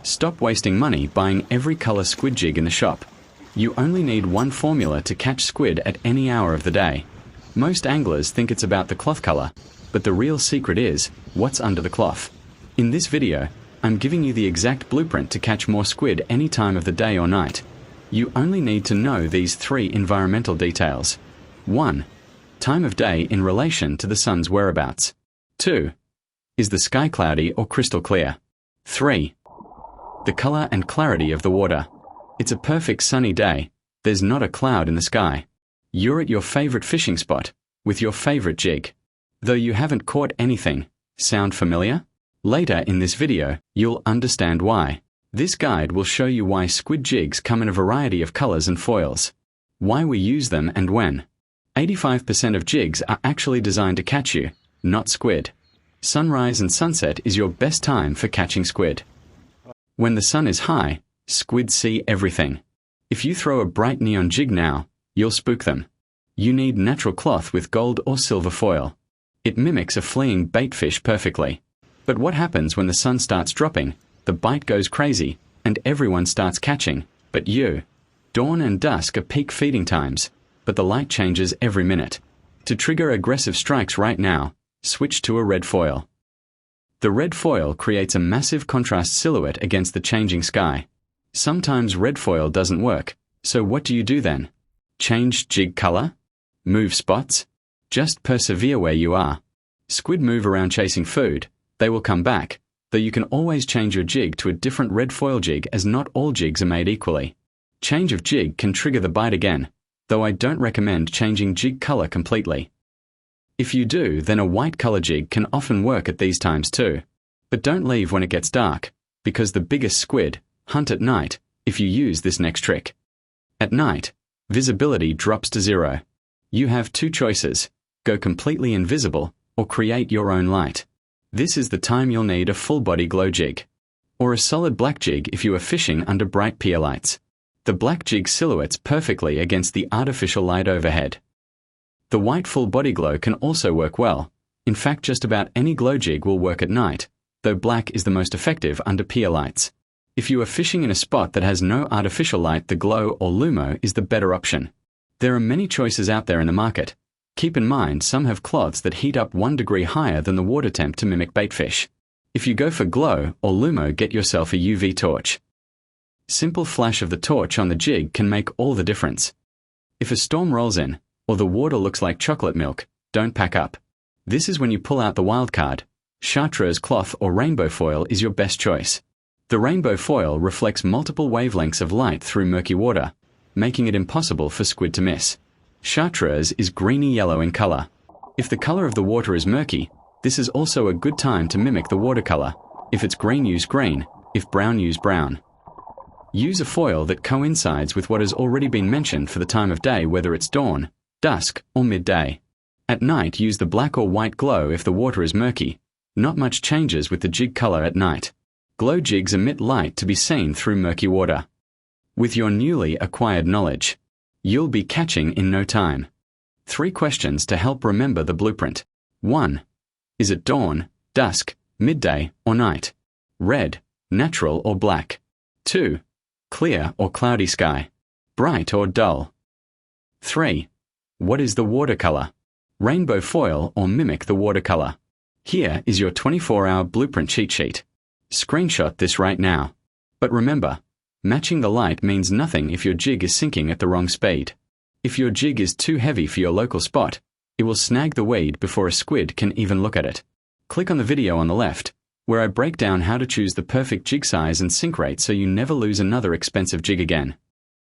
Stop wasting money buying every colour squid jig in the shop. You only need one formula to catch squid at any hour of the day. Most anglers think it's about the cloth colour, but the real secret is what's under the cloth. In this video, I'm giving you the exact blueprint to catch more squid any time of the day or night. You only need to know these 3 environmental details. 1. Time of day in relation to the sun's whereabouts. 2. Is the sky cloudy or crystal clear? 3. The colour and clarity of the water. It's a perfect sunny day. There's not a cloud in the sky. You're at your favourite fishing spot, with your favourite jig. Though you haven't caught anything. Sound familiar? Later in this video, you'll understand why. This guide will show you why squid jigs come in a variety of colours and foils, why we use them and when. 85% of jigs are actually designed to catch you, not squid. Sunrise and sunset is your best time for catching squid. When the sun is high, squid see everything. If you throw a bright neon jig now, you'll spook them. You need natural cloth with gold or silver foil. It mimics a fleeing bait fish perfectly. But what happens when the sun starts dropping? The bite goes crazy, and everyone starts catching, but you. Dawn and dusk are peak feeding times, but the light changes every minute. To trigger aggressive strikes right now, switch to a red foil. The red foil creates a massive contrast silhouette against the changing sky. Sometimes red foil doesn't work, so what do you do then? Change jig colour? Move spots? Just persevere where you are. Squid move around chasing food. They will come back, though you can always change your jig to a different red foil jig as not all jigs are made equally. Change of jig can trigger the bite again, though I don't recommend changing jig colour completely. If you do, then a white colour jig can often work at these times too. But don't leave when it gets dark, because the biggest squid hunt at night if you use this next trick. At night, visibility drops to 0. You have 2 choices: go completely invisible or create your own light. This is the time you'll need a full-body glow jig, or a solid black jig if you are fishing under bright pier lights. The black jig silhouettes perfectly against the artificial light overhead. The white full-body glow can also work well. In fact, just about any glow jig will work at night, though black is the most effective under pier lights. If you are fishing in a spot that has no artificial light, the glow or lumo is the better option. There are many choices out there in the market. Keep in mind, some have cloths that heat up 1 degree higher than the water temp to mimic baitfish. If you go for glow or lumo, get yourself a UV torch. Simple flash of the torch on the jig can make all the difference. If a storm rolls in, or the water looks like chocolate milk, don't pack up. This is when you pull out the wild card. Chartreuse cloth or rainbow foil is your best choice. The rainbow foil reflects multiple wavelengths of light through murky water, making it impossible for squid to miss. Chartreuse is greeny yellow in colour. If the colour of the water is murky, this is also a good time to mimic the watercolour. If it's green, use green. If brown, use brown. Use a foil that coincides with what has already been mentioned for the time of day, whether it's dawn, dusk, or midday. At night, use the black or white glow if the water is murky. Not much changes with the jig colour at night. Glow jigs emit light to be seen through murky water. With your newly acquired knowledge, you'll be catching in no time. 3 questions to help remember the blueprint. 1. Is it dawn, dusk, midday, or night? Red, natural or black? 2. Clear or cloudy sky? Bright or dull? 3. What is the watercolour? Rainbow foil or mimic the watercolour? Here is your 24-hour blueprint cheat sheet. Screenshot this right now. But remember, matching the light means nothing if your jig is sinking at the wrong speed. If your jig is too heavy for your local spot, it will snag the weed before a squid can even look at it. Click on the video on the left, where I break down how to choose the perfect jig size and sink rate so you never lose another expensive jig again.